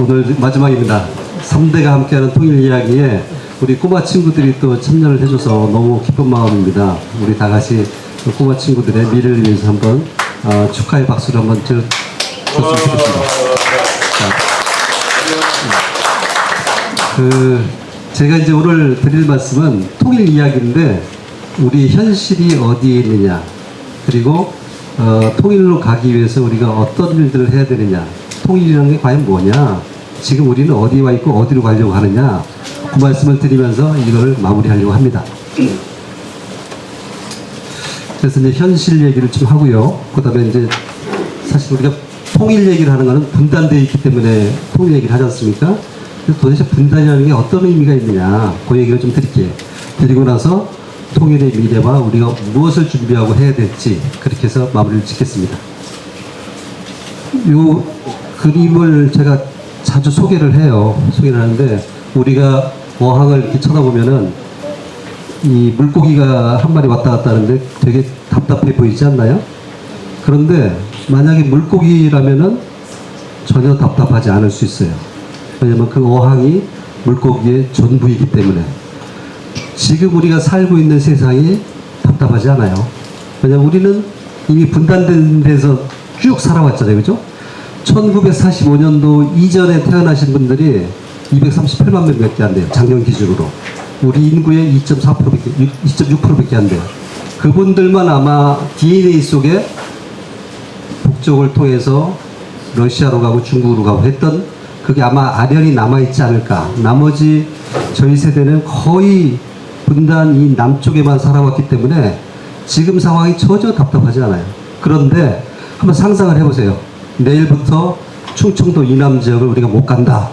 오늘 마지막입니다. 3대가 함께하는 통일 이야기에 우리 꼬마 친구들이 또 참여를 해줘서 너무 기쁜 마음입니다. 우리 다 같이 꼬마 친구들의 미래를 위해서 한번 축하의 박수를 한번 줬으면 좋겠습니다. 제가 이제 오늘 드릴 말씀은 통일 이야기인데 우리 현실이 어디에 있느냐, 그리고 통일로 가기 위해서 우리가 어떤 일들을 해야 되느냐, 통일이라는 게 과연 뭐냐, 지금 우리는 어디 와 있고 어디로 가려고 하느냐, 그 말씀을 드리면서 이걸 마무리하려고 합니다. 그래서 이제 현실 얘기를 좀 하고요. 그 다음에 이제 사실 우리가 통일 얘기를 하는 거는 분단되어 있기 때문에 통일 얘기를 하지 않습니까? 그래서 도대체 분단이라는 게 어떤 의미가 있느냐, 그 얘기를 좀 드릴게요. 드리고 나서 통일의 미래와 우리가 무엇을 준비하고 해야 될지 그렇게 해서 마무리를 짓겠습니다. 이 그림을 제가 자주 소개를 해요. 소개를 하는데 우리가 어항을 이렇게 쳐다보면은 이 물고기가 한 마리 왔다 갔다 하는데 되게 답답해 보이지 않나요? 그런데 만약에 물고기라면은 전혀 답답하지 않을 수 있어요. 왜냐면 그 어항이 물고기의 전부이기 때문에. 지금 우리가 살고 있는 세상이 답답하지 않아요. 왜냐면 우리는 이미 분단된 데서 쭉 살아왔잖아요. 그죠? 1945년도 이전에 태어나신 분들이 238만 명밖에 안 돼요. 작년 기준으로. 우리 인구의 2.6%밖에 안 돼요. 그분들만 아마 DNA 속에 북쪽을 통해서 러시아로 가고 중국으로 가고 했던 그게 아마 아련이 남아있지 않을까. 나머지 저희 세대는 거의 분단 이 남쪽에만 살아왔기 때문에 지금 상황이 전혀 답답하지 않아요. 그런데 한번 상상을 해보세요. 내일부터 충청도 이남 지역을 우리가 못 간다.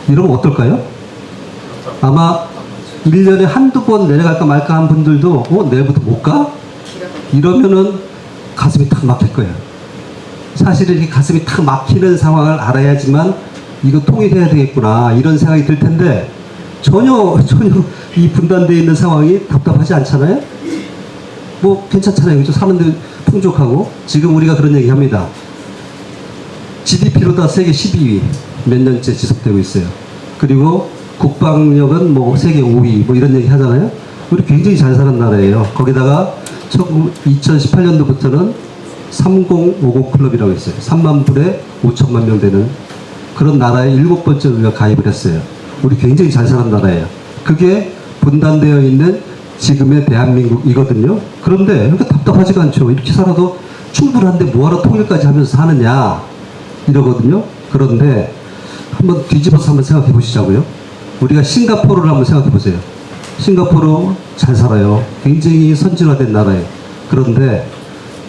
이러면 어떨까요? 아마 1년에 한두 번 내려갈까 말까 한 분들도 내일부터 못 가? 이러면은 가슴이 탁 막힐 거예요. 사실은 이 가슴이 탁 막히는 상황을 알아야지만 이거 통일해야 되겠구나 이런 생각이 들 텐데 전혀 이 분단되어 있는 상황이 답답하지 않잖아요? 뭐 괜찮잖아요. 그죠? 사는데 풍족하고. 지금 우리가 그런 얘기 합니다. GDP로 다 세계 12위 몇 년째 지속되고 있어요. 그리고 국방력은 뭐 세계 5위 뭐 이런 얘기 하잖아요. 우리 굉장히 잘 사는 나라예요. 거기다가 2018년도부터는 3050 클럽이라고 있어요. 3만 불에 5천만 명 되는 그런 나라에 7번째 우리가 가입을 했어요. 우리 굉장히 잘 사는 나라예요. 그게 분단되어 있는 지금의 대한민국이거든요. 그런데 이렇게 답답하지가 않죠. 이렇게 살아도 충분한데 뭐하러 통일까지 하면서 사느냐 이러거든요. 그런데 한번 뒤집어서 한번 생각해 보시자고요. 우리가 싱가포르를 한번 생각해 보세요. 싱가포르 잘 살아요. 굉장히 선진화된 나라예요. 그런데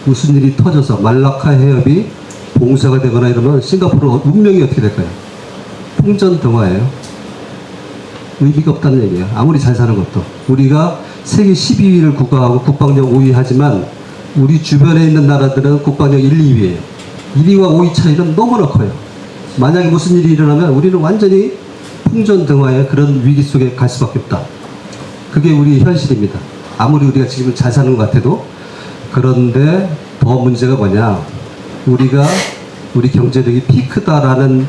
무슨 일이 터져서 말라카 해협이 봉쇄가 되거나 이러면 싱가포르 운명이 어떻게 될까요? 풍전등화예요. 의미가 없다는 얘기예요. 아무리 잘 사는 것도. 우리가 세계 12위를 국가하고 국방력 5위 하지만 우리 주변에 있는 나라들은 국방력 1, 2위예요. 1위와 5위 차이는 너무나 커요. 만약에 무슨 일이 일어나면 우리는 완전히 풍전등화의 그런 위기 속에 갈 수밖에 없다. 그게 우리 현실입니다. 아무리 우리가 지금 잘 사는 것 같아도. 그런데 더 문제가 뭐냐, 우리 경제력이 피크다라는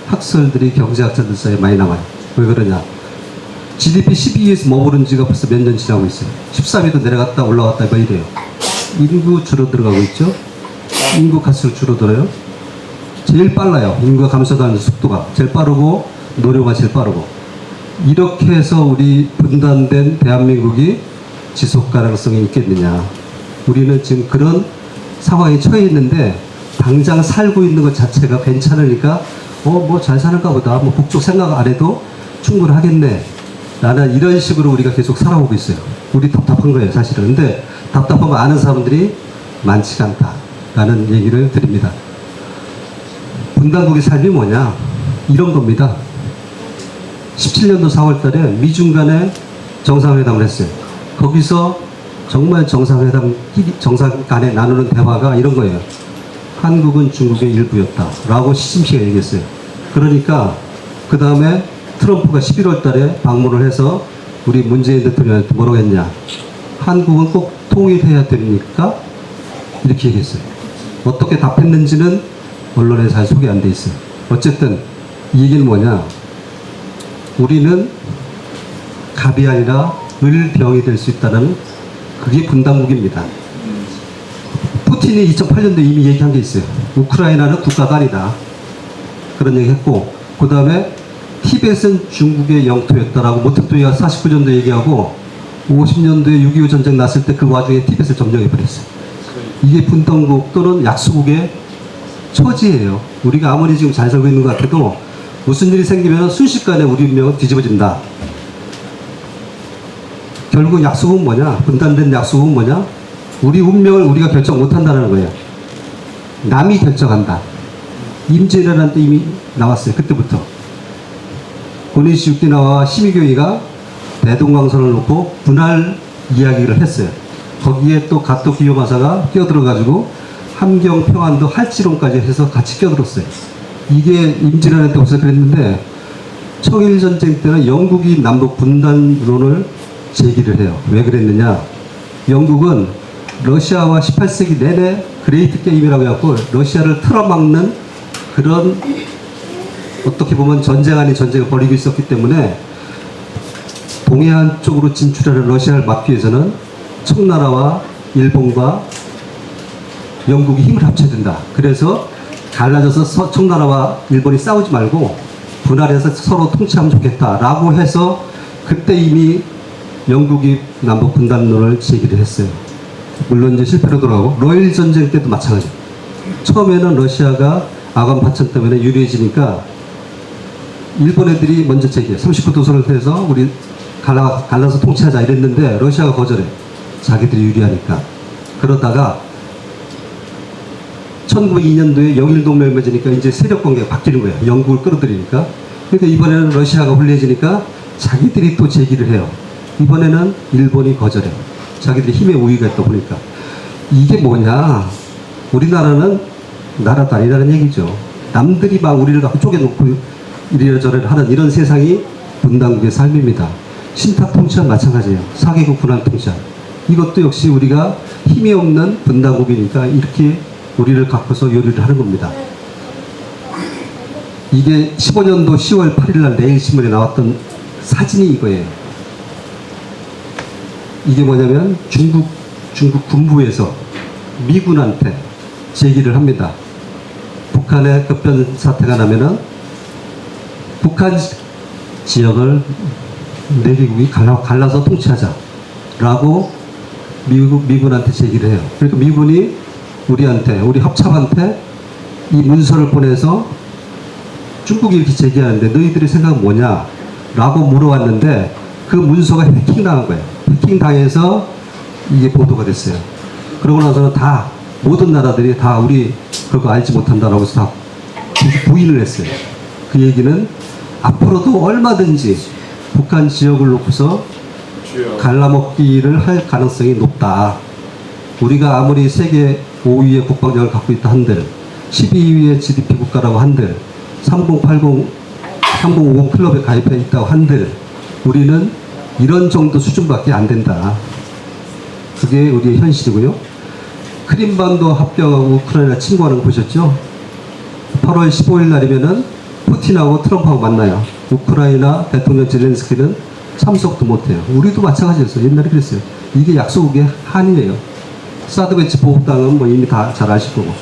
학설들이 경제학자들 사이에 많이 나와요. 왜 그러냐, GDP 12위에서 머무른 지가 벌써 몇 년 지나고 있어요. 13위도 내려갔다 올라갔다 뭐 이래요. 인구 줄어들어가고 있죠. 인구 갈수록 줄어들어요. 제일 빨라요. 인구가 감소하는 속도가 제일 빠르고 노료가 제일 빠르고. 이렇게 해서 우리 분단된 대한민국이 지속 가능성이 있겠느냐. 우리는 지금 그런 상황에 처해 있는데 당장 살고 있는 것 자체가 괜찮으니까 뭐 잘 사는가 보다, 뭐 북쪽 생각 안 해도 충분하겠네 라는 이런 식으로 우리가 계속 살아오고 있어요. 우리 답답한 거예요 사실은. 근데 답답하면 아는 사람들이 많지가 않다 라는 얘기를 드립니다. 분단국의 삶이 뭐냐, 이런 겁니다. 17년도 4월 달에 미중 간에 정상회담을 했어요. 거기서 정말 정상 간에 나누는 대화가 이런 거예요. 한국은 중국의 일부였다 라고 시심씨가 얘기했어요. 그러니까 그 다음에 트럼프가 11월 달에 방문을 해서 우리 문재인 대통령한테 뭐라고 했냐, 한국은 꼭 통일해야 됩니까? 이렇게 얘기했어요. 어떻게 답했는지는 언론에 잘 소개 안 돼 있어요. 어쨌든 이 얘기는 뭐냐? 우리는 갑이 아니라 을병이 될 수 있다는 그게 분단국입니다. 푸틴이 2008년도에 이미 얘기한 게 있어요. 우크라이나는 국가가 아니다. 그런 얘기 했고, 그 다음에 티벳은 중국의 영토였다라고 모택동이가 49년도 얘기하고 50년도에 6.25 전쟁 났을 때 그 와중에 티벳을 점령해버렸어요. 이게 분단국 또는 약소국의 처지예요. 우리가 아무리 지금 잘 살고 있는 것 같아도 무슨 일이 생기면 순식간에 우리 운명은 뒤집어진다. 결국 약속은 뭐냐? 분단된 약속은 뭐냐? 우리 운명을 우리가 결정 못한다는 거예요. 남이 결정한다. 임진왜란때 이미 나왔어요. 그때부터. 고니시 유키나와와 시미교이가 대동강선을 놓고 분할 이야기를 했어요. 거기에 또 가토 기요마사가 끼어들어가지고 함경 평안도 할지론까지 해서 같이 끼어들었어요. 이게 임진왜란 때부터 그랬는데 청일전쟁 때는 영국이 남북 분단론을 제기를 해요. 왜 그랬느냐? 영국은 러시아와 18세기 내내 그레이트 게임이라고 해갖고 러시아를 틀어막는 그런 어떻게 보면 전쟁 아닌 전쟁을 벌이고 있었기 때문에 동해안 쪽으로 진출하는 러시아를 막기 위해서는 청나라와 일본과 영국이 힘을 합쳐야 된다. 그래서 갈라져서 청나라와 일본이 싸우지 말고 분할해서 서로 통치하면 좋겠다라고 해서 그때 이미 영국이 남북 분단론을 제기를 했어요. 물론 이제 실패로 돌아가고 러일 전쟁 때도 마찬가지. 처음에는 러시아가 아관 파천 때문에 유리해지니까 일본 애들이 먼저 제기해. 39도선을 해서 우리 갈라서 통치하자 이랬는데 러시아가 거절해. 자기들이 유리하니까. 그러다가 1902년도에 영일동맹을 맺으니까 이제 세력 관계가 바뀌는 거예요. 영국을 끌어들이니까. 그러니까 이번에는 러시아가 불리해지니까 자기들이 또 제기를 해요. 이번에는 일본이 거절해요. 자기들이 힘의 우위가 있다 보니까. 이게 뭐냐? 우리나라는 나라도 아니라는 얘기죠. 남들이 막 우리를 갖고 쪼개놓고 이래저래 하는 이런 세상이 분단국의 삶입니다. 신탁 통치와 마찬가지예요. 4개국 분할 통치와. 이것도 역시 우리가 힘이 없는 분단국이니까 이렇게 우리를 갖고서 요리를 하는 겁니다. 이게 15년도 10월 8일 날 내일신문에 나왔던 사진이 이거예요. 이게 뭐냐면 중국 군부에서 미군한테 제기를 합니다. 북한의 급변 사태가 나면은 북한 지역을 내리국이 갈라서 통치하자라고 미군한테 제기를 해요. 그러니까 미군이 우리 합참한테 이 문서를 보내서 중국이 이렇게 제기하는데 너희들의 생각은 뭐냐? 라고 물어봤는데 그 문서가 해킹 당한 거예요. 해킹 당해서 이게 보도가 됐어요. 그러고 나서는 다 모든 나라들이 다 우리 그거 알지 못한다라고 해서 다 부인을 했어요. 그 얘기는 앞으로도 얼마든지 북한 지역을 놓고서 갈라먹기를 할 가능성이 높다. 우리가 아무리 세계 5위의 국방력을 갖고 있다 한들 12위의 GDP 국가라고 한들 3050 클럽에 가입해 있다고 한들 우리는 이런 정도 수준밖에 안 된다. 그게 우리의 현실이고요. 크림반도 합병하고 우크라이나 침공하는 거 보셨죠? 8월 15일 날이면은 푸틴하고 트럼프하고 만나요. 우크라이나 대통령 젤렌스키는 참석도 못해요. 우리도 마찬가지였어요. 옛날에 그랬어요. 이게 약소국의 한이에요. 사드 배치 보복당은 뭐 이미 다 잘 아실 거고.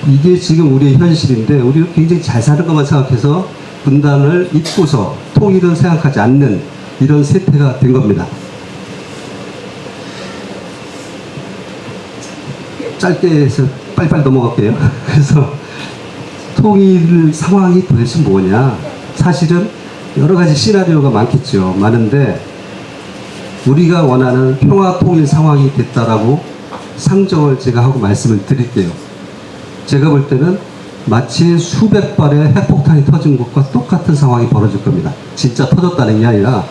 이게 지금 우리의 현실인데 우리는 굉장히 잘 사는 것만 생각해서 분단을 잊고서 통일은 생각하지 않는 이런 세태가 된 겁니다. 짧게 해서 빨리빨리 넘어갈게요. 그래서 통일 상황이 도대체 뭐냐? 사실은 여러 가지 시나리오가 많겠죠. 많은데 우리가 원하는 평화 통일 상황이 됐다라고 상정을 제가 하고 말씀을 드릴게요. 제가 볼 때는 마치 수백 발의 핵폭탄이 터진 것과 똑같은 상황이 벌어질 겁니다. 진짜 터졌다는 게 아니라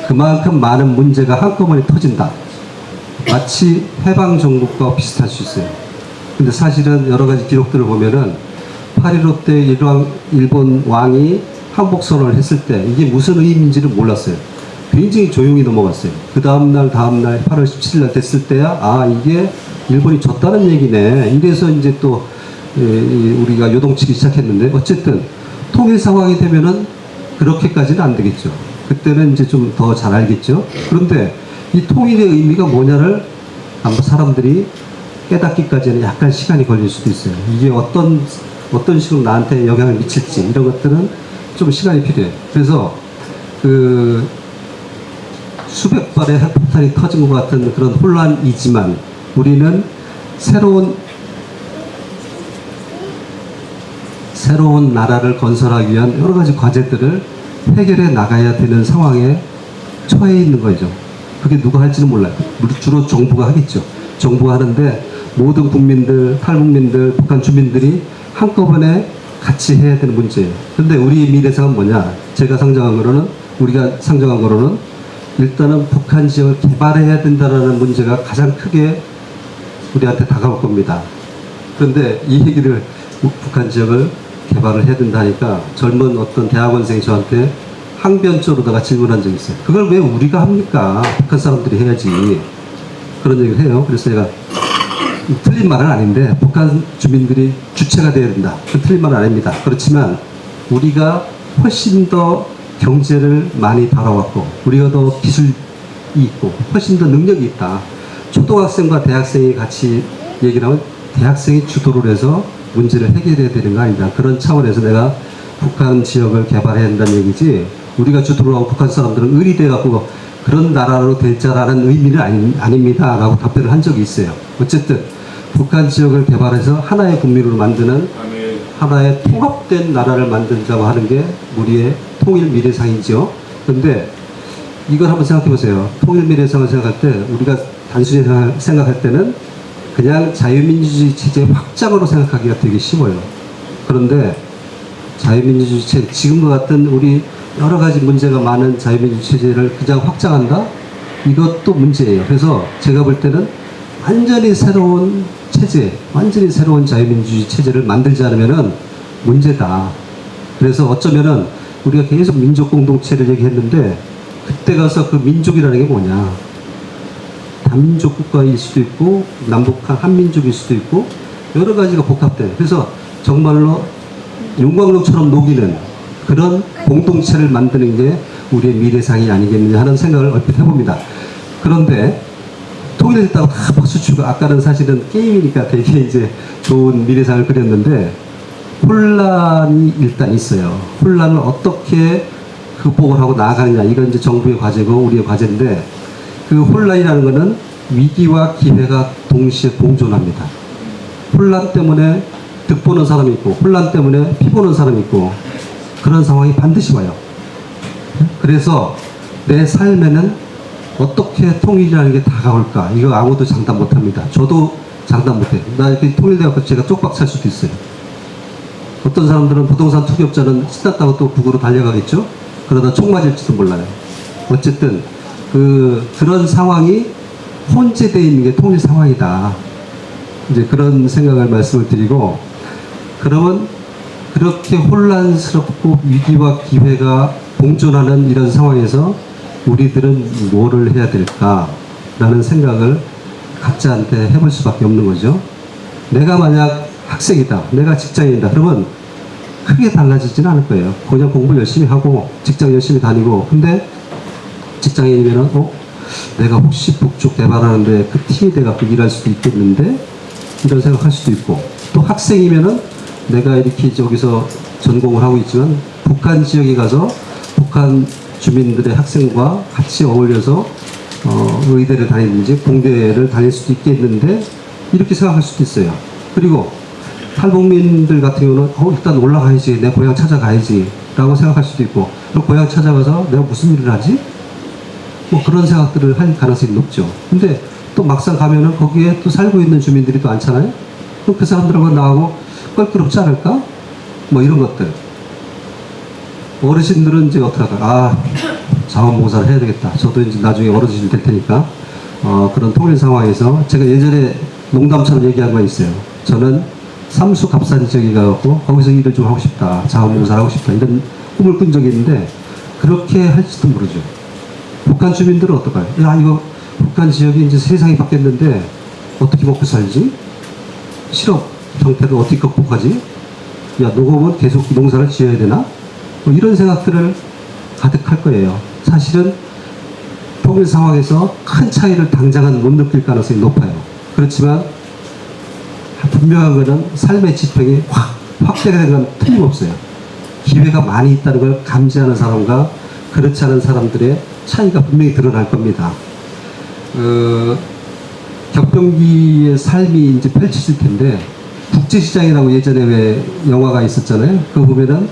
그만큼 많은 문제가 한꺼번에 터진다. 마치 해방정국과 비슷할 수 있어요. 근데 사실은 여러 가지 기록들을 보면은 8.15 때 일본 왕이 항복선언을 했을 때 이게 무슨 의미인지를 몰랐어요. 굉장히 조용히 넘어갔어요. 그 다음날 8월 17일 날 됐을 때야 아 이게 일본이 졌다는 얘기네. 이래서 이제 또 우리가 요동치기 시작했는데 어쨌든 통일 상황이 되면은 그렇게까지는 안 되겠죠. 그때는 이제 좀 더 잘 알겠죠. 그런데 이 통일의 의미가 뭐냐를 아마 사람들이 깨닫기까지는 약간 시간이 걸릴 수도 있어요. 이게 어떤 식으로 나한테 영향을 미칠지 이런 것들은 좀 시간이 필요해요. 그래서 그 수백 발의 핵폭탄이 터진 것 같은 그런 혼란이지만 우리는 새로운 나라를 건설하기 위한 여러 가지 과제들을 해결해 나가야 되는 상황에 처해 있는 거죠. 그게 누가 할지는 몰라요. 주로 정부가 하겠죠. 정부가 하는데 모든 국민들, 탈북민들, 북한 주민들이 한꺼번에 같이 해야 되는 문제예요. 근데 우리 미래상은 뭐냐? 우리가 상정한 거로는 일단은 북한 지역을 개발해야 된다는 문제가 가장 크게 우리한테 다가올 겁니다. 그런데 이 얘기를 북한 지역을 개발을 해야 된다니까 젊은 어떤 대학원생이 저한테 항변조로다가 질문한 적이 있어요. 그걸 왜 우리가 합니까? 북한 사람들이 해야지. 그런 얘기를 해요. 그래서 제가 틀린 말은 아닌데 북한 주민들이 주체가 돼야 된다. 그 틀린 말은 아닙니다. 그렇지만 우리가 훨씬 더 경제를 많이 다뤄왔고 우리가 더 기술이 있고 훨씬 더 능력이 있다. 초등학생과 대학생이 같이 얘기를 하면 대학생이 주도를 해서 문제를 해결해야 되는 거 아니다. 그런 차원에서 내가 북한 지역을 개발해야 한다는 얘기지 우리가 주도를 하고 북한 사람들은 의리돼갖고 그런 나라로 될 자라는 의미는 아닙니다. 라고 답변을 한 적이 있어요. 어쨌든 북한 지역을 개발해서 하나의 국민으로 만드는 하나의 통합된 나라를 만들자고 하는 게 우리의 통일 미래상이죠. 그런데 이걸 한번 생각해 보세요. 통일 미래상을 생각할 때 우리가 단순히 생각할 때는 그냥 자유민주주의 체제 확장으로 생각하기가 되게 쉬워요. 그런데 자유민주주의 체제, 지금과 같은 우리 여러 가지 문제가 많은 자유민주주의 체제를 그냥 확장한다? 이것도 문제예요. 그래서 제가 볼 때는 완전히 새로운 체제, 완전히 새로운 자유민주주의 체제를 만들지 않으면은 문제다. 그래서 어쩌면은 우리가 계속 민족 공동체를 얘기했는데 그때 가서 그 민족이라는 게 뭐냐? 다민족 국가일 수도 있고 남북한 한민족일 수도 있고 여러 가지가 복합돼. 그래서 정말로 용광로처럼 녹이는 그런 공동체를 만드는 게 우리의 미래상이 아니겠느냐 하는 생각을 얼핏 해봅니다. 그런데 통일됐다고 다 박수치고 아까는 사실은 게임이니까 되게 이제 좋은 미래상을 그렸는데 혼란이 일단 있어요. 혼란을 어떻게 극복을 하고 나아가느냐 이건 이제 정부의 과제고 우리의 과제인데 그 혼란이라는 것은 위기와 기회가 동시에 공존합니다. 혼란 때문에 득보는 사람이 있고 혼란 때문에 피보는 사람이 있고 그런 상황이 반드시 와요. 그래서 내 삶에는 어떻게 통일이라는 게 다가올까 이거 아무도 장담 못합니다. 저도 장담 못해요. 나 이렇게 통일돼갖고 제가 쪽박 살 수도 있어요. 어떤 사람들은 부동산 투기업자는 신났다고 또 북으로 달려가겠죠. 그러다 총 맞을지도 몰라요. 어쨌든 그런 상황이 혼재되어 있는 게 통일 상황이다. 이제 그런 생각을 말씀을 드리고 그러면 그렇게 혼란스럽고 위기와 기회가 공존하는 이런 상황에서 우리들은 뭐를 해야 될까라는 생각을 각자한테 해볼 수밖에 없는 거죠. 내가 만약 학생이다, 내가 직장인이다 그러면 크게 달라지지는 않을 거예요. 그냥 공부 열심히 하고 직장 열심히 다니고 근데 직장인이면은 내가 혹시 북쪽 개발하는데 그 팀이 돼갖고 일할 수도 있겠는데 이런 생각할 수도 있고 또 학생이면은 내가 이렇게 저기서 전공을 하고 있지만 북한 지역에 가서 북한 주민들의 학생과 같이 어울려서 의대를 다니든지 공대를 다닐 수도 있겠는데 이렇게 생각할 수도 있어요. 그리고 탈북민들 같은 경우는 일단 올라가야지 내 고향 찾아가야지 라고 생각할 수도 있고 그럼 고향 찾아가서 내가 무슨 일을 하지? 뭐 그런 생각들을 할 가능성이 높죠. 근데 또 막상 가면은 거기에 또 살고 있는 주민들이 또 많잖아요. 그럼 그 사람들하고 나하고 껄끄럽지 않을까? 뭐 이런 것들. 어르신들은 이제 어떻게 할까? 자원봉사를 해야 되겠다. 저도 이제 나중에 어르신 될 테니까 그런 통일 상황에서 제가 예전에 농담처럼 얘기한 거 있어요. 저는 삼수 갑산 지역에 가고 거기서 일을 좀 하고 싶다. 자원봉사를 하고 싶다. 이런 꿈을 꾼 적이 있는데 그렇게 할지도 모르죠. 북한 주민들은 어떨까요? 이거 북한 지역이 이제 세상이 바뀌었는데 어떻게 먹고 살지? 실업 형태를 어떻게 극복하지? 야, 녹으면 계속 농사를 지어야 되나? 뭐 이런 생각들을 가득할 거예요. 사실은 통일 상황에서 큰 차이를 당장은 못 느낄 가능성이 높아요. 그렇지만 분명한 것은 삶의 지평이 확대가 되는 건 틀림없어요. 기회가 많이 있다는 걸 감지하는 사람과 그렇지 않은 사람들의 차이가 분명히 드러날 겁니다. 격변기의 삶이 이제 펼쳐질 텐데, 국제시장이라고 예전에 왜 영화가 있었잖아요. 그거 보면은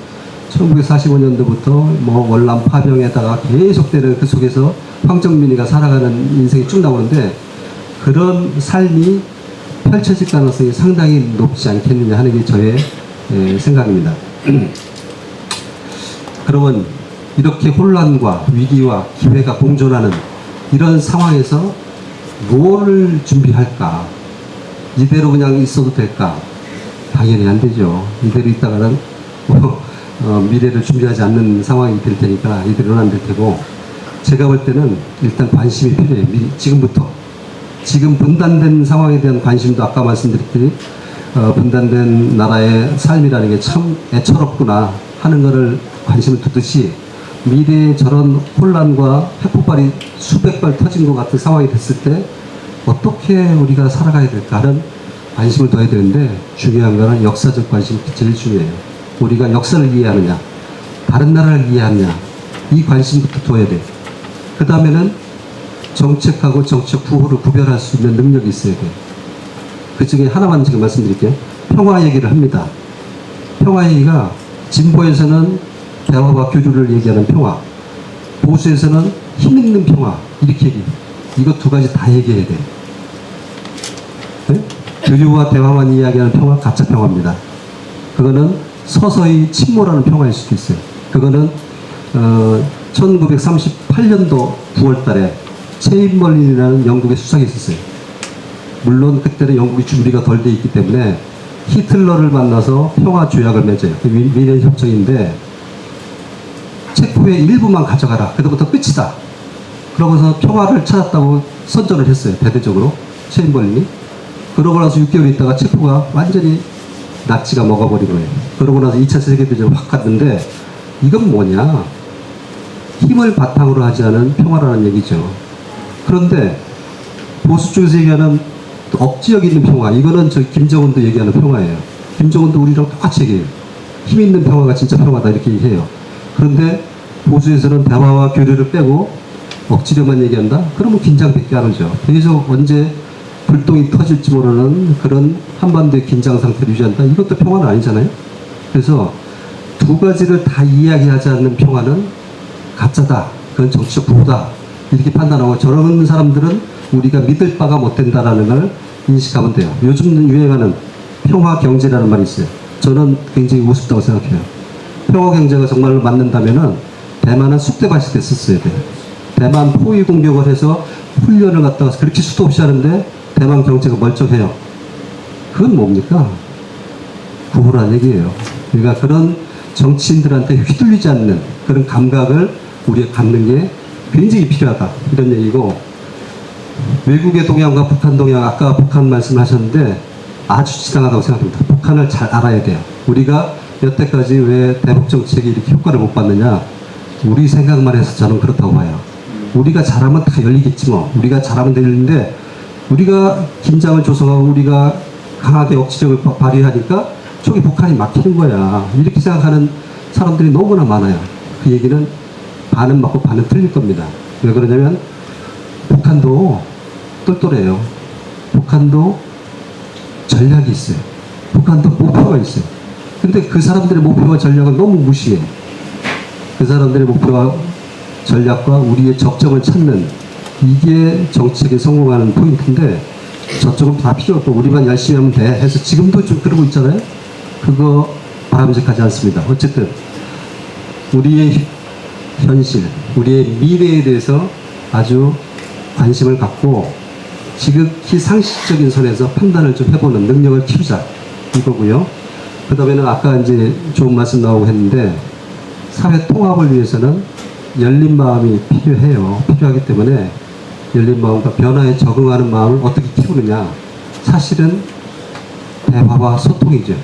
1945년도부터 뭐 월남 파병에다가 계속되는 그 속에서 황정민이가 살아가는 인생이 쭉 나오는데, 그런 삶이 펼쳐질 가능성이 상당히 높지 않겠느냐 하는 게 저의 생각입니다. 그러면 이렇게 혼란과 위기와 기회가 공존하는 이런 상황에서 뭐를 준비할까? 이대로 그냥 있어도 될까? 당연히 안 되죠. 이대로 있다가는 미래를 준비하지 않는 상황이 될 테니까 이대로는 안 될 테고, 제가 볼 때는 일단 관심이 필요해요. 지금부터. 지금 분단된 상황에 대한 관심도 아까 말씀드렸듯이 분단된 나라의 삶이라는 게 참 애처롭구나 하는 것을 관심을 두듯이, 미래에 저런 혼란과 핵폭발이 수백 발 터진 것 같은 상황이 됐을 때 어떻게 우리가 살아가야 될까는 관심을 둬야 되는데, 중요한 거는 역사적 관심이 제일 중요해요. 우리가 역사를 이해하느냐, 다른 나라를 이해하느냐, 이 관심부터 둬야 돼요. 그 다음에는 정책하고 정책 구호를 구별할 수 있는 능력이 있어야 돼요. 그 중에 하나만 지금 말씀드릴게요. 평화 얘기를 합니다. 평화 얘기가 진보에서는 대화와 교류를 얘기하는 평화, 보수에서는 힘 있는 평화, 이렇게 얘기해요. 이거 두 가지 다 얘기해야 돼요. 네? 교류와 대화만 이야기하는 평화, 가짜 평화입니다. 그거는 서서히 침몰하는 평화일 수도 있어요. 그거는 1938년도 9월 달에 체인벌린이라는 영국의 수상이 있었어요. 물론 그때는 영국이 준비가 덜 돼 있기 때문에 히틀러를 만나서 평화 조약을 맺어요. 위렌 협정인데, 체코의 일부만 가져가라. 그때부터 끝이다. 그러고서 평화를 찾았다고 선전을 했어요. 대대적으로 체인벌린이. 그러고 나서 6개월 있다가 체코가 완전히 나치가 먹어버린 거예요. 그러고 나서 2차 세계대전을 확 갔는데, 이건 뭐냐? 힘을 바탕으로 하지 않은 평화라는 얘기죠. 그런데 보수 쪽에서 얘기하는 억지력 있는 평화, 이거는 저 김정은도 얘기하는 평화예요. 김정은도 우리랑 똑같이 얘기해요. 힘 있는 평화가 진짜 평화다, 이렇게 얘기해요. 그런데 보수에서는 대화와 교류를 빼고 억지력만 얘기한다? 그러면 긴장밖에 안 오죠. 계속 언제 불똥이 터질지 모르는 그런 한반도의 긴장 상태를 유지한다? 이것도 평화는 아니잖아요. 그래서 두 가지를 다 이야기하지 않는 평화는 가짜다, 그건 정치적 구호다, 이렇게 판단하고, 저런 사람들은 우리가 믿을 바가 못 된다라는 걸 인식하면 돼요. 요즘 유행하는 평화 경제라는 말이 있어요. 저는 굉장히 우습다고 생각해요. 평화 경제가 정말로 맞는다면은 대만은 쑥대밭이 됐었어야 돼요. 대만 포위 공격을 해서 훈련을 갖다가 그렇게 수도 없이 하는데 대만 경제가 멀쩡해요. 그건 뭡니까? 구호란 얘기예요. 그러니까 그런 정치인들한테 휘둘리지 않는 그런 감각을 우리가 갖는 게 굉장히 필요하다, 이런 얘기고, 외국의 동향과 북한 동향, 아까 북한 말씀하셨는데 아주 지당하다고 생각합니다. 북한을 잘 알아야 돼요. 우리가 여태까지 왜 대북 정책이 이렇게 효과를 못 봤느냐, 우리 생각만 해서 저는 그렇다고 봐요. 우리가 잘하면 다 열리겠지 뭐. 우리가 잘하면 되는데, 우리가 긴장을 조성하고 우리가 강하게 억지력을 발휘하니까 저기 북한이 막히는 거야, 이렇게 생각하는 사람들이 너무나 많아요. 그 얘기는 반은 맞고 반은 틀릴 겁니다. 왜 그러냐면 북한도 똘똘해요. 북한도 전략이 있어요. 북한도 목표가 있어요. 근데 그 사람들의 목표와 전략을 너무 무시해. 그 사람들의 목표와 전략과 우리의 적정을 찾는, 이게 정책에 성공하는 포인트인데, 저쪽은 다 필요 없고 우리만 열심히 하면 돼 해서 지금도 좀 그러고 있잖아요. 그거 바람직하지 않습니다. 어쨌든 우리의 현실, 우리의 미래에 대해서 아주 관심을 갖고 지극히 상식적인 선에서 판단을 좀 해보는 능력을 키우자, 이거고요. 그 다음에는 아까 이제 좋은 말씀 나오고 했는데, 사회 통합을 위해서는 열린 마음이 필요해요. 필요하기 때문에 열린 마음과 변화에 적응하는 마음을 어떻게 키우느냐, 사실은 대화와 소통이죠.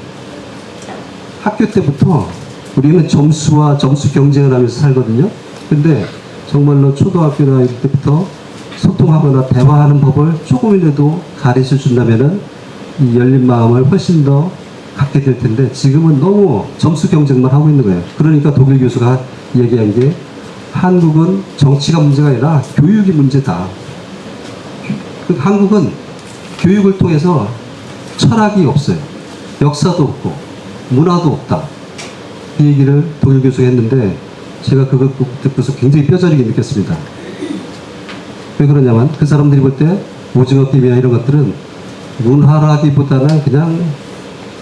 학교 때부터 우리는 점수와 점수 경쟁을 하면서 살거든요. 근데 정말로 초등학교나 이럴 때부터 소통하거나 대화하는 법을 조금이라도 가르쳐 준다면은 이 열린 마음을 훨씬 더 갖게 될 텐데 지금은 너무 점수 경쟁만 하고 있는 거예요. 그러니까 독일 교수가 얘기한 게 한국은 정치가 문제가 아니라 교육이 문제다. 한국은 교육을 통해서 철학이 없어요. 역사도 없고 문화도 없다. 그 얘기를 독일 교수가 했는데 제가 그걸 듣고서 굉장히 뼈저리게 느꼈습니다. 왜 그러냐면 그 사람들이 볼 때 오징어 게임이나 이런 것들은 문화라기보다는 그냥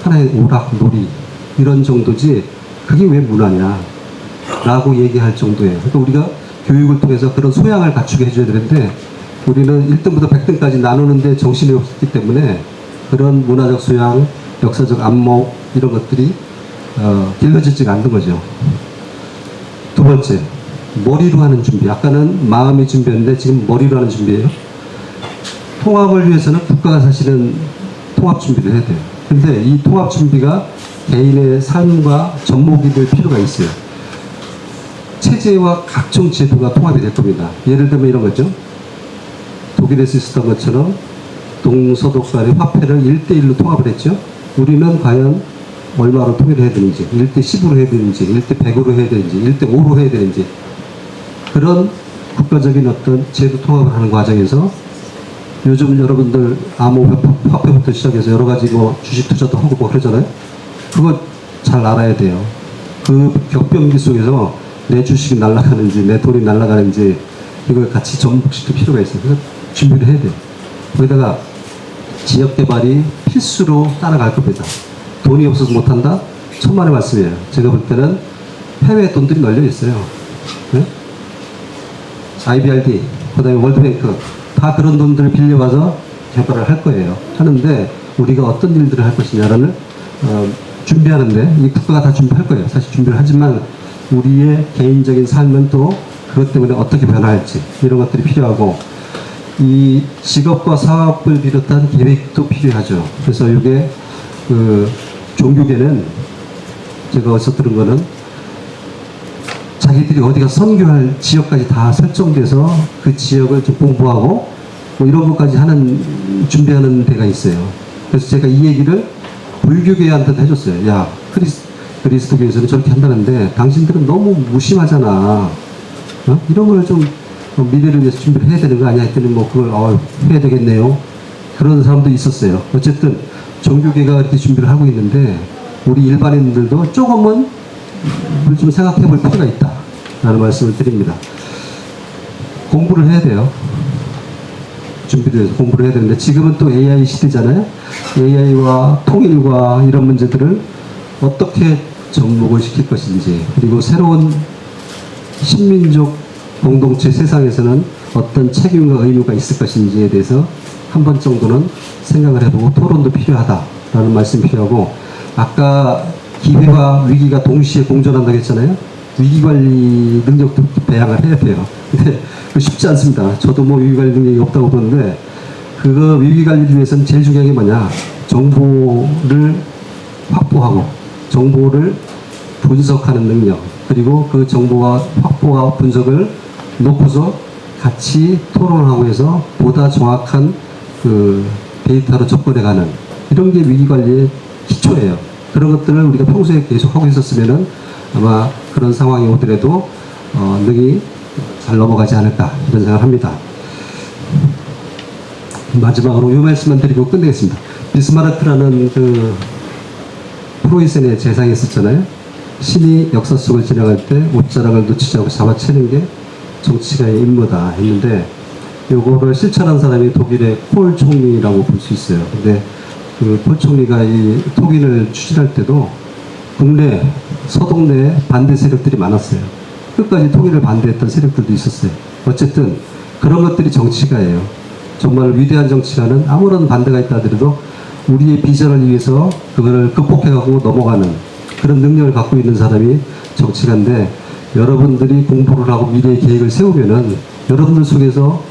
하나의 오락, 놀이 이런 정도지 그게 왜 문화냐 라고 얘기할 정도예요. 그러니까 우리가 교육을 통해서 그런 소양을 갖추게 해줘야 되는데 우리는 1등부터 100등까지 나누는데 정신이 없기 때문에 그런 문화적 소양, 역사적 안목 이런 것들이 길러지지가 않는 거죠. 두 번째, 머리로 하는 준비. 아까는 마음의 준비였는데 지금 머리로 하는 준비예요. 통합을 위해서는 국가가 사실은 통합 준비를 해야 돼요. 근데 이 통합 준비가 개인의 삶과 접목이 될 필요가 있어요. 체제와 각종 제도가 통합이 될 겁니다. 예를 들면 이런 거죠. 독일에서 있었던 것처럼 동서독 간의 화폐를 1대1로 통합을 했죠. 우리는 과연 얼마로 통일을 해야 되는지, 1대10으로 해야 되는지, 1대100으로 해야 되는지, 1대5로 해야 되는지, 그런 국가적인 어떤 제도 통합을 하는 과정에서 요즘 여러분들 암호화폐부터 시작해서 여러 가지 뭐 주식 투자도 하고 뭐 그러잖아요. 그거 잘 알아야 돼요. 그 격변기 속에서 내 주식이 날아가는지, 내 돈이 날아가는지, 이걸 같이 접목시킬 필요가 있어요. 그래서 준비를 해야 돼요. 거기다가 지역 개발이 필수로 따라갈 겁니다. 돈이 없어서 못한다? 천만의 말씀이에요. 제가 볼 때는 해외 돈들이 널려 있어요. 네? IBRD, 그 다음에 월드뱅크, 다 그런 돈들을 빌려와서 개발을 할 거예요. 하는데 우리가 어떤 일들을 할 것이냐를 준비하는데 이 국가가 다 준비할 거예요. 사실 준비를 하지만 우리의 개인적인 삶은 또 그것 때문에 어떻게 변화할지 이런 것들이 필요하고 이 직업과 사업을 비롯한 계획도 필요하죠. 그래서 이게 그 종교계는 제가 어디서 들은 거는 자기들이 어디가 선교할 지역까지 다 설정돼서 그 지역을 좀 공부하고 뭐 이런 것까지 하는 준비하는 데가 있어요. 그래서 제가 이 얘기를 불교계한테 해줬어요. 야, 그리스도교에서는 저렇게 한다는데 당신들은 너무 무심하잖아. 이런 걸 좀 미래를 위해서 준비를 해야 되는 거 아니야? 했더니 뭐 그걸 해야 되겠네요. 그런 사람도 있었어요. 어쨌든 종교계가 이렇게 준비를 하고 있는데 우리 일반인들도 조금은 좀 생각해 볼 필요가 있다 라는 말씀을 드립니다. 공부를 해야 돼요. 준비를 해서 공부를 해야 되는데 지금은 또 AI 시대잖아요. AI와 통일과 이런 문제들을 어떻게 접목을 시킬 것인지, 그리고 새로운 신민족 공동체 세상에서는 어떤 책임과 의무가 있을 것인지에 대해서 한 번 정도는 생각을 해보고 토론도 필요하다라는 말씀이 필요하고, 아까 기회와 위기가 동시에 공존한다고 했잖아요. 위기관리 능력도 배양을 해야 돼요. 근데 쉽지 않습니다. 저도 뭐 위기관리 능력이 없다고 보는데 그거 위기관리를 위해서는 제일 중요한 게 뭐냐, 정보를 확보하고 정보를 분석하는 능력, 그리고 그 정보와 확보와 분석을 놓고서 같이 토론하고 해서 보다 정확한 그 데이터로 접근해가는 이런 게 위기관리의 기초예요. 그런 것들을 우리가 평소에 계속 하고 있었으면은 아마 그런 상황이 오더라도 능히 잘 넘어가지 않을까 이런 생각을 합니다. 마지막으로 이 말씀만 드리고 끝내겠습니다. 비스마르크라는 그 프로이센의 재상이 있었잖아요. 신이 역사 속을 지나갈 때 옷자락을 놓치지 않고 잡아채는 게 정치가의 임무다 했는데, 요거를 실천한 사람이 독일의 콜 총리라고 볼 수 있어요. 근데 그 콜 총리가 이 통일을 추진할 때도 국내 서독 내에 반대 세력들이 많았어요. 끝까지 통일을 반대했던 세력들도 있었어요. 어쨌든 그런 것들이 정치가예요. 정말 위대한 정치가는 아무런 반대가 있다 하더라도 우리의 비전을 위해서 그거를 극복해가고 넘어가는 그런 능력을 갖고 있는 사람이 정치가인데, 여러분들이 공부를 하고 미래의 계획을 세우면은 여러분들 속에서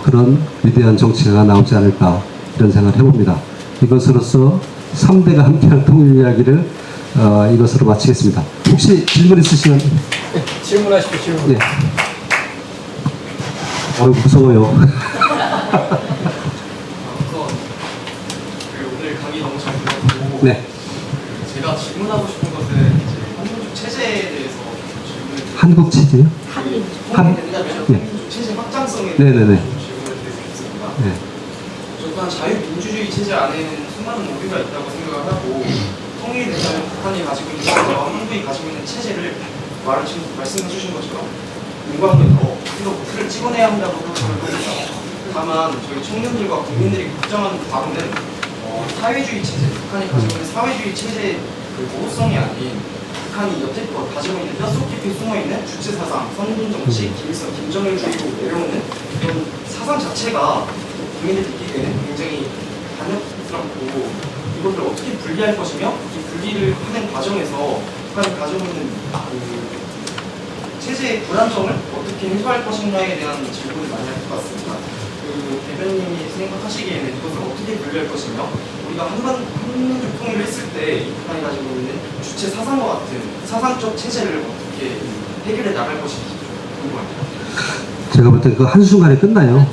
그런 위대한 정치가가 나오지 않을까 이런 생각을 해봅니다. 이것으로서 3대가 함께하는 통일 이야기를 이것으로 마치겠습니다. 혹시 질문 있으시면 질문하십시오. 질문. 네. 무서워요. 우선 오늘 강의 너무 잘 들었고 네. 제가 질문하고 싶은 것은 이제 한민족 체제에 대해서 질문을 한국 체제요? 통일이 된다면 네. 한민족 체제 확장성에 네네네. 대해서 좀 질문을 드리고 싶습니다. 네. 저 또한 자유민주주의 체제 안에는 수많은 오류가 있다고 생각을 하고 통일이 된다면 북한이 가지고 있는 체제와 한국이 가지고 있는 체제를 말씀해 주신 것처럼 인과관계 더 틀을 찍어내야 한다고 생각을 합니다. 다만 저희 청년들과 국민들이 걱정하는 바로는 사회주의 체제, 북한이 가지고 있는 사회주의 체제의 그 모호성이 아닌 북한이 여태껏 가지고 있는 뼛속 깊이 숨어있는 주체사상, 선군정치, 김일성, 김정일주의로 내려오는 이런 사상 자체가 국민들이 느끼기에는 굉장히 반역스럽고 이것을 어떻게 분리할 것이며 이 분리를 하는 과정에서 북한이 가지고 있는 그 체제의 불안정을 어떻게 해소할 것인가에 대한 질문을 많이 할 것 같습니다. 그 대변인이 생각하시기에는 이것을 어떻게 분리할 것이며 우리가 한민족 통일을 했을 때 북한이 가지고 있는 주체 사상과 같은 사상적 체제를 어떻게 해결해 나갈 것인지 궁금합니다. 제가 볼 때 그 한순간에 끝나요.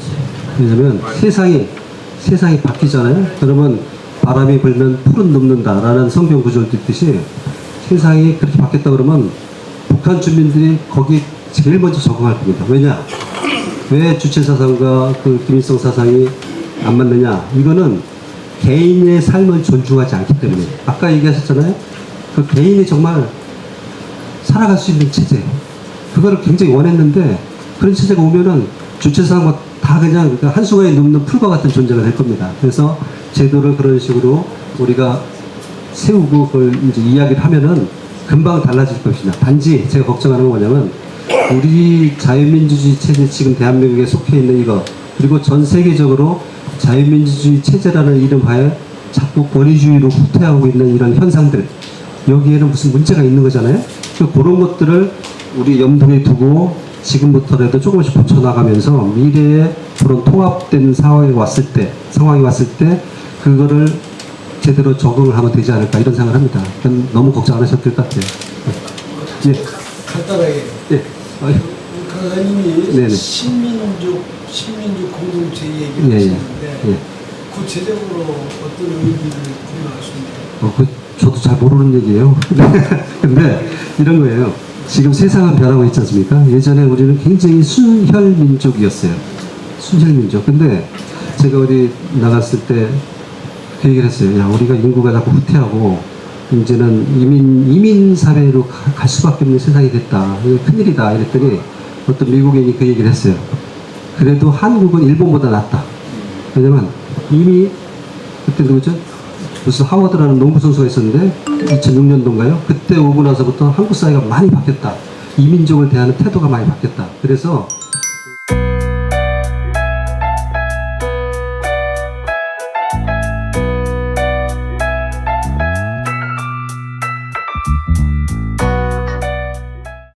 왜냐면 세상이 바뀌잖아요. 그러면 바람이 불면 풀은 눕는다라는 성경 구절도 있듯이 세상이 그렇게 바뀌었다 그러면 북한 주민들이 거기 제일 먼저 적응할 겁니다. 왜냐? 왜 주체 사상과 그 김일성 사상이 안 맞느냐? 이거는 개인의 삶을 존중하지 않기 때문에. 아까 얘기하셨잖아요. 그 개인이 정말 살아갈 수 있는 체제. 그거를 굉장히 원했는데 그런 체제가 오면은 주체 사상과 다 그냥 한순간에 눕는 풀과 같은 존재가 될 겁니다. 그래서 제도를 그런 식으로 우리가 세우고 그걸 이제 이야기를 하면은 금방 달라질 것이다. 단지 제가 걱정하는 건 뭐냐면 우리 자유민주주의 체제 지금 대한민국에 속해 있는 이거 그리고 전 세계적으로 자유민주주의 체제라는 이름하에 자꾸 권위주의로 후퇴하고 있는 이런 현상들 여기에는 무슨 문제가 있는 거잖아요. 그런 것들을 우리 염두에 두고 지금부터라도 조금씩 고쳐나가면서 미래에 그런 통합된 상황이 왔을 때 그거를 제대로 적응을 하면 되지 않을까 이런 생각을 합니다. 너무 걱정 안 하셔도 될 것 같아요. 예. 간단하게. 예. 강사님이 네네. 신민족 공동체 얘기를 예, 예. 하시는데 예. 구체적으로 어떤 의미를 부여하십니까? 저도 잘 모르는 얘기예요. 근데 이런 거예요. 지금 세상은 변하고 있지 않습니까? 예전에 우리는 굉장히 순혈민족이었어요. 순혈민족. 근데 제가 어디 나갔을 때 그 얘기를 했어요. 야, 우리가 인구가 자꾸 후퇴하고 이제는 이민 사회로 갈 수밖에 없는 세상이 됐다. 이거 큰일이다. 이랬더니 어떤 미국인이 그 얘기를 했어요. 그래도 한국은 일본보다 낫다. 왜냐면 이미 그때 누구죠? 무슨 하워드라는 농구 선수가 있었는데 2006년도인가요? 그때 오고 나서부터 한국 사회가 많이 바뀌었다. 이민족을 대하는 태도가 많이 바뀌었다. 그래서